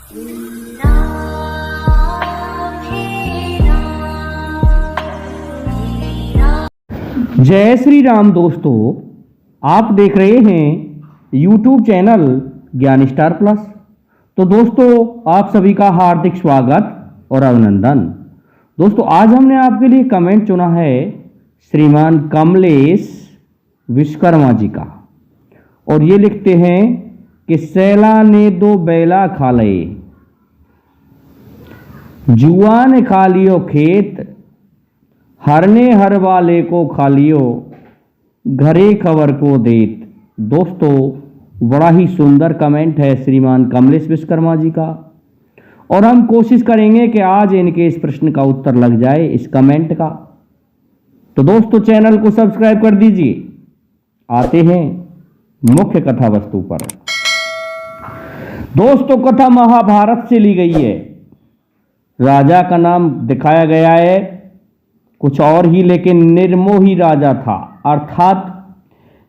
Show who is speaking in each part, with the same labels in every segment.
Speaker 1: जय श्री राम दोस्तों, आप देख रहे हैं YouTube चैनल ज्ञान स्टार प्लस। तो दोस्तों, आप सभी का हार्दिक स्वागत और अभिनंदन। दोस्तों, आज हमने आपके लिए कमेंट चुना है श्रीमान कमलेश विश्वकर्मा जी का, और ये लिखते हैं कि सैला ने दो बैला खा लए, जुआ ने खा लियो खेत, हर ने हर वाले को खा लियो, घरे खबर को देत। दोस्तों, बड़ा ही सुंदर कमेंट है श्रीमान कमलेश विश्वकर्मा जी का, और हम कोशिश करेंगे कि आज इनके इस प्रश्न का उत्तर लग जाए इस कमेंट का। तो दोस्तों, चैनल को सब्सक्राइब कर दीजिए। आते हैं मुख्य कथा वस्तु पर। दोस्तों, कथा महाभारत से ली गई है। राजा का नाम दिखाया गया है कुछ और ही, लेकिन निर्मोही राजा था, अर्थात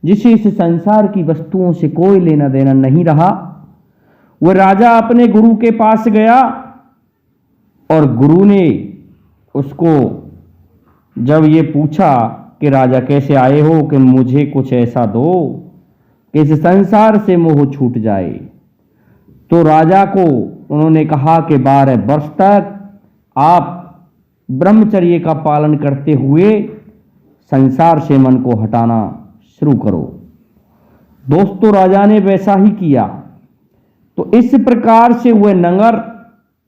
Speaker 1: जिसे इस संसार की वस्तुओं से कोई लेना देना नहीं रहा। वह राजा अपने गुरु के पास गया और गुरु ने उसको जब ये पूछा कि राजा कैसे आए हो, कि मुझे कुछ ऐसा दो कि इस संसार से मोह छूट जाए, तो राजा को उन्होंने कहा कि 12 वर्ष तक आप ब्रह्मचर्य का पालन करते हुए संसार से मन को हटाना शुरू करो। दोस्तों, राजा ने वैसा ही किया। तो इस प्रकार से वह नगर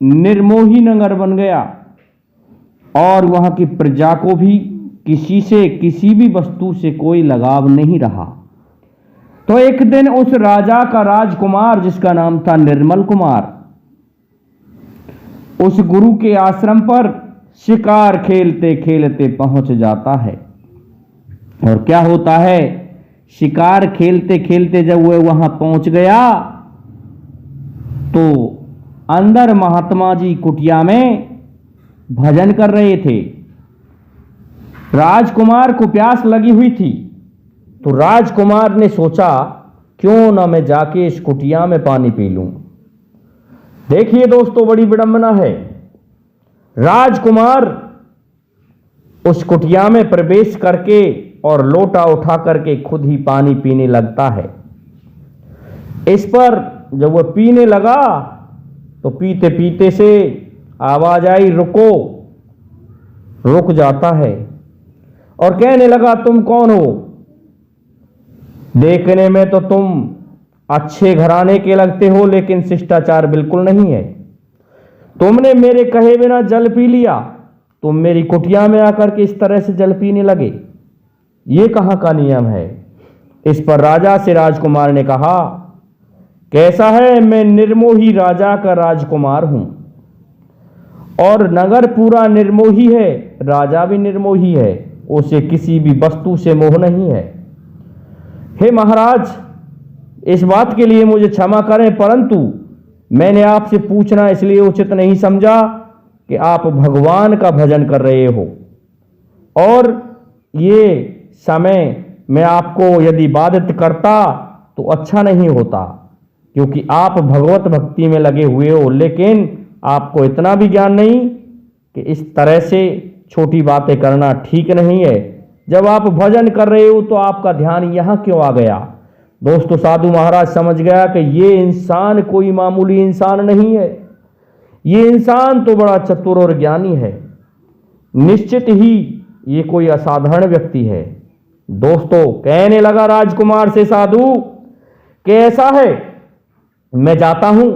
Speaker 1: निर्मोही नगर बन गया और वहां की प्रजा को भी किसी से किसी भी वस्तु से कोई लगाव नहीं रहा। तो एक दिन उस राजा का राजकुमार, जिसका नाम था निर्मल कुमार, उस गुरु के आश्रम पर शिकार खेलते खेलते पहुंच जाता है। और क्या होता है, शिकार खेलते खेलते जब वह वहां पहुंच गया तो अंदर महात्मा जी कुटिया में भजन कर रहे थे। राजकुमार को प्यास लगी हुई थी, तो राजकुमार ने सोचा क्यों ना मैं जाके इस कुटिया में पानी पी लूं। देखिए दोस्तों, बड़ी विडंबना है। राजकुमार उस कुटिया में प्रवेश करके और लोटा उठा करके खुद ही पानी पीने लगता है। इस पर जब वह पीने लगा तो पीते पीते से आवाज आई, रुको। रुक जाता है और कहने लगा, तुम कौन हो? देखने में तो तुम अच्छे घराने के लगते हो, लेकिन शिष्टाचार बिल्कुल नहीं है। तुमने मेरे कहे बिना जल पी लिया, तुम मेरी कुटिया में आकर के इस तरह से जल पीने लगे, ये कहां का नियम है? इस पर राजा से राजकुमार ने कहा, कैसा है, मैं निर्मोही राजा का राजकुमार हूं और नगर पूरा निर्मोही है, राजा भी निर्मोही है, उसे किसी भी वस्तु से मोह नहीं है। हे महाराज, इस बात के लिए मुझे क्षमा करें, परंतु मैंने आपसे पूछना इसलिए उचित नहीं समझा कि आप भगवान का भजन कर रहे हो, और ये समय मैं आपको यदि बाधित करता तो अच्छा नहीं होता, क्योंकि आप भगवत भक्ति में लगे हुए हो, लेकिन आपको इतना भी ज्ञान नहीं कि इस तरह से छोटी बातें करना ठीक नहीं है। जब आप भजन कर रहे हो तो आपका ध्यान यहाँ क्यों आ गया? दोस्तों, साधु महाराज समझ गया कि ये इंसान कोई मामूली इंसान नहीं है, ये इंसान तो बड़ा चतुर और ज्ञानी है, निश्चित ही ये कोई असाधारण व्यक्ति है। दोस्तों, कहने लगा राजकुमार से साधु कि ऐसा है, मैं जाता हूं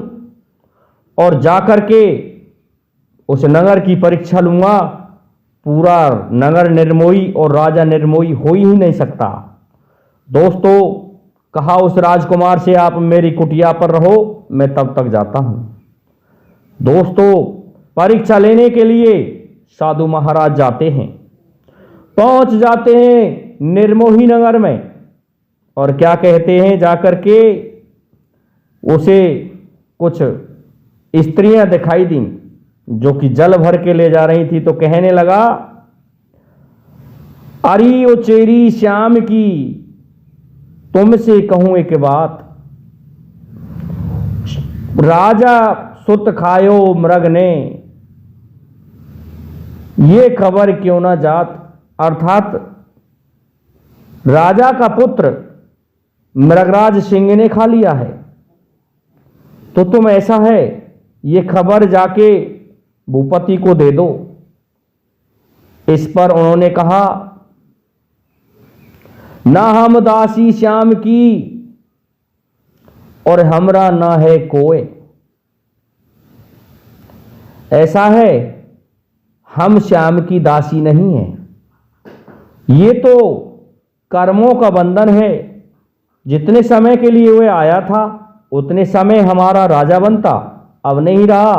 Speaker 1: और जाकर के उस नगर की परीक्षा लूंगा। पूरा नगर निर्मोही और राजा निर्मोही हो ही नहीं सकता। दोस्तों, कहा उस राजकुमार से, आप मेरी कुटिया पर रहो, मैं तब तक जाता हूं। दोस्तों, परीक्षा लेने के लिए साधु महाराज जाते हैं, पहुंच जाते हैं निर्मोही नगर में, और क्या कहते हैं, जाकर के उसे कुछ स्त्रियां दिखाई दी जो कि जल भर के ले जा रही थी। तो कहने लगा, अरे ओ चेरी श्याम की, तुमसे कहूं एक बात। राजा सुत खायो मृग ने, ये खबर क्यों ना जात, अर्थात राजा का पुत्र मृगराज सिंह ने खा लिया है, तो तुम ऐसा है ये खबर जाके भूपति को दे दो। इस पर उन्होंने कहा, ना हम दासी श्याम की और हमरा ना है कोय। ऐसा है हम श्याम की दासी नहीं है, ये तो कर्मों का बंधन है। जितने समय के लिए वह आया था उतने समय हमारा राजा बनता, अब नहीं रहा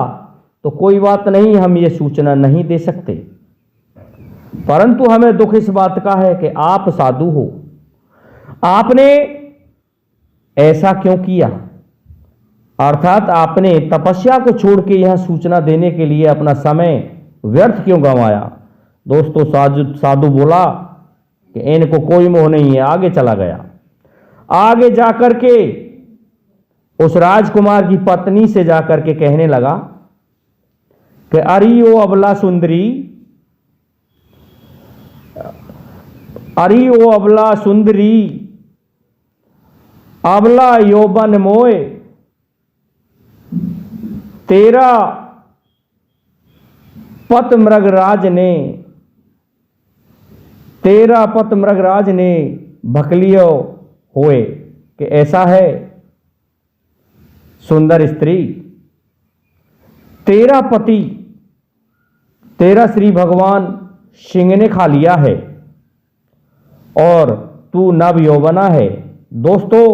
Speaker 1: तो कोई बात नहीं, हम ये सूचना नहीं दे सकते। परंतु हमें दुख इस बात का है कि आप साधु हो, आपने ऐसा क्यों किया, अर्थात आपने तपस्या को छोड़ के यहां सूचना देने के लिए अपना समय व्यर्थ क्यों गंवाया। दोस्तों साधु बोला कि इनको कोई मोह नहीं है, आगे चला गया। आगे जाकर के उस राजकुमार की पत्नी से जाकर के कहने लगा कि अरे ओ अबला सुंदरी, अरे ओ अबला सुंदरी, अबला यौवन मोय, तेरा पत मृगराज ने, तेरा पत मृगराज ने भकलियो होए। कि ऐसा है सुंदर स्त्री, तेरा पति, तेरा श्री भगवान सिंह ने खा लिया है और तू नव यौवना है। दोस्तों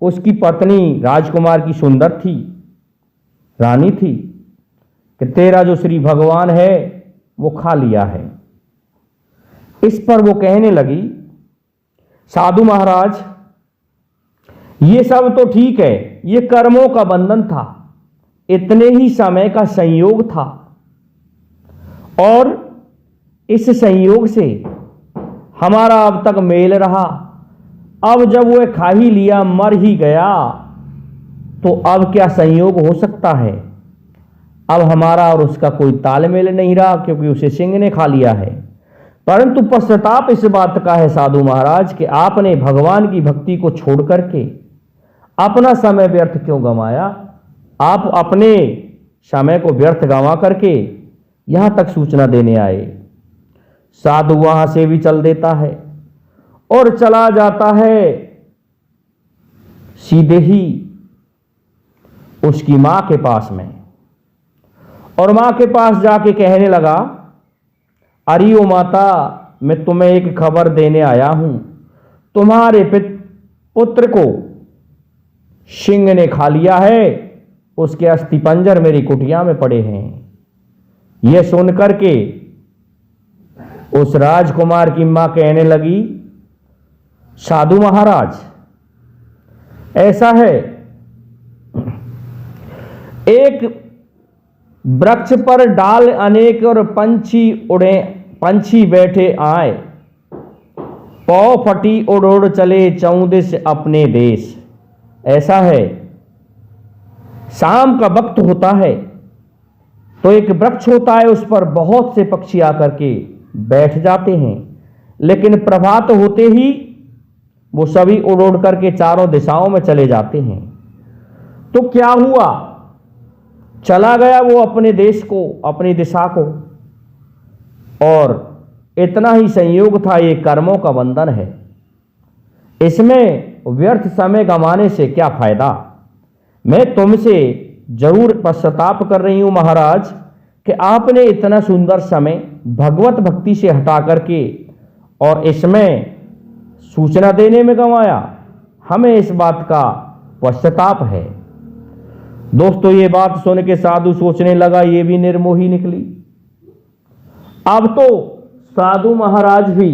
Speaker 1: उसकी पत्नी राजकुमार की सुंदर थी, रानी थी, कि तेरा जो श्री भगवान है वो खा लिया है। इस पर वो कहने लगी, साधु महाराज ये सब तो ठीक है, ये कर्मों का बंधन था, इतने ही समय का संयोग था और इस संयोग से हमारा अब तक मेल रहा। अब जब वो खा ही लिया, मर ही गया, तो अब क्या संयोग हो सकता है। अब हमारा और उसका कोई तालमेल नहीं रहा क्योंकि उसे सिंह ने खा लिया है। परंतु पश्चाताप इस बात का है साधु महाराज कि आपने भगवान की भक्ति को छोड़ करके अपना समय व्यर्थ क्यों गंवाया। आप अपने समय को व्यर्थ गंवा करके यहां तक सूचना देने आए। साधु वहां से भी चल देता है और चला जाता है सीधे ही उसकी मां के पास में, और मां के पास जाके कहने लगा, अरे ओ माता, मैं तुम्हें एक खबर देने आया हूं, तुम्हारे पुत्र को सिंह ने खा लिया है, उसके अस्थिपंजर मेरी कुटिया में पड़े हैं। यह सुनकर के उस राजकुमार की मां कहने लगी, साधु महाराज ऐसा है, एक वृक्ष पर डाल अनेक और पंछी उड़े, पंछी बैठे आए, पौ फटी उड़ उड़ चले चौदिस अपने देश। ऐसा है शाम का वक्त होता है तो एक वृक्ष होता है, उस पर बहुत से पक्षी आकर के बैठ जाते हैं, लेकिन प्रभात होते ही वो सभी उड़ उड़ करके चारों दिशाओं में चले जाते हैं। तो क्या हुआ, चला गया वो अपने देश को, अपनी दिशा को, और इतना ही संयोग था। ये कर्मों का बंधन है, इसमें व्यर्थ समय गंवाने से क्या फायदा। मैं तुमसे जरूर पश्चाताप कर रही हूं महाराज कि आपने इतना सुंदर समय भगवत भक्ति से हटा करके और इसमें सूचना देने में गंवाया। हमें इस बात का पश्चाताप है। दोस्तों ये बात सुन के साधु सोचने लगा, ये भी निर्मोही निकली। अब तो साधु महाराज भी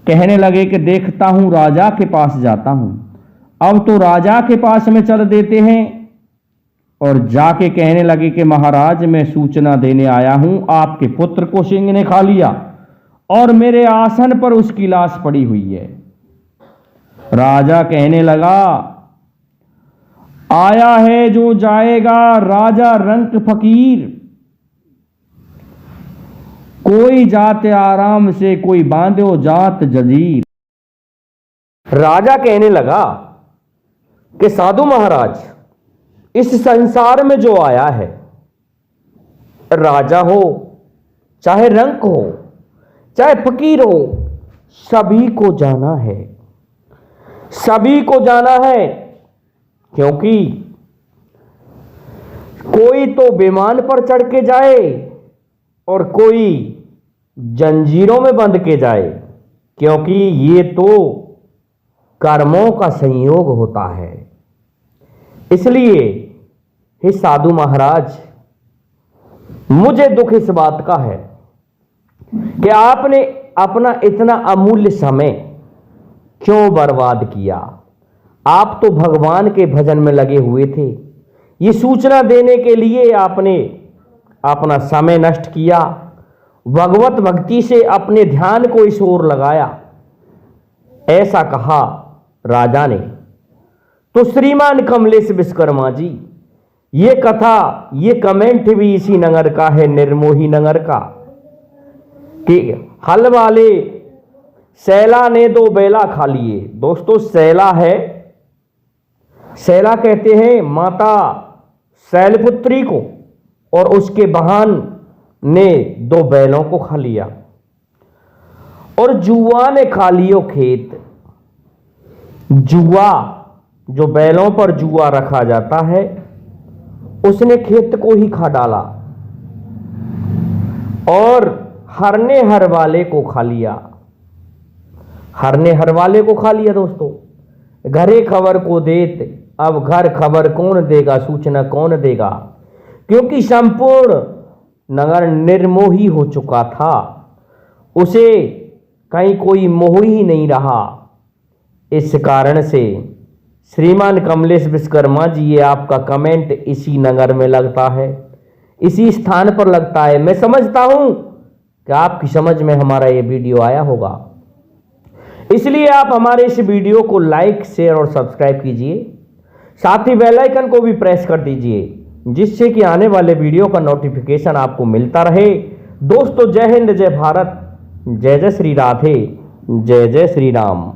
Speaker 1: कहने लगे कि देखता हूं, राजा के पास जाता हूं। अब तो राजा के पास में चल देते हैं और जाके कहने लगे कि महाराज मैं सूचना देने आया हूं, आपके पुत्र को सिंह ने खा लिया और मेरे आसन पर उसकी लाश पड़ी हुई है। राजा कहने लगा, आया है जो जाएगा राजा रंक फकीर, कोई जाते आराम से कोई बांधो जात जजीर। राजा कहने लगा कि साधु महाराज, इस संसार में जो आया है, राजा हो चाहे रंक हो चाहे फकीर हो, सभी को जाना है, सभी को जाना है। क्योंकि कोई तो विमान पर चढ़ के जाए और कोई जंजीरों में बंध के जाए, क्योंकि ये तो कर्मों का संयोग होता है। इसलिए हे साधु महाराज, मुझे दुख इस बात का है कि आपने अपना इतना अमूल्य समय क्यों बर्बाद किया। आप तो भगवान के भजन में लगे हुए थे, ये सूचना देने के लिए आपने अपना समय नष्ट किया, भगवत भक्ति से अपने ध्यान को इस ओर लगाया। ऐसा कहा राजा ने। तो श्रीमान कमलेश विश्वकर्मा जी, ये कथा, ये कमेंट भी इसी नगर का है, निर्मोही नगर का, कि हल वाले सैला ने दो बैला खा लिए। दोस्तों, सैला है, सैला कहते हैं माता शैलपुत्री को, और उसके बहन ने दो बैलों को खा लिया, और जुआ ने खा लियो खेत। जुआ, जो बैलों पर जुआ रखा जाता है, उसने खेत को ही खा डाला, और हर ने हर वाले को खा लिया। हर ने हर वाले को खा लिया। दोस्तों, घरे खबर को देत, अब घर खबर कौन देगा, सूचना कौन देगा, क्योंकि संपूर्ण नगर निर्मोही हो चुका था, उसे कहीं कोई मोह ही नहीं रहा। इस कारण से श्रीमान कमलेश विश्वकर्मा जी, ये आपका कमेंट इसी नगर में लगता है, इसी स्थान पर लगता है। मैं समझता हूं कि आपकी समझ में हमारा ये वीडियो आया होगा, इसलिए आप हमारे इस वीडियो को लाइक, शेयर और सब्सक्राइब कीजिए। साथ ही बेल आइकन को भी प्रेस कर दीजिए, जिससे कि आने वाले वीडियो का नोटिफिकेशन आपको मिलता रहे। दोस्तों, जय हिंद, जय भारत, जय जय श्री राधे, जय जय श्री राम।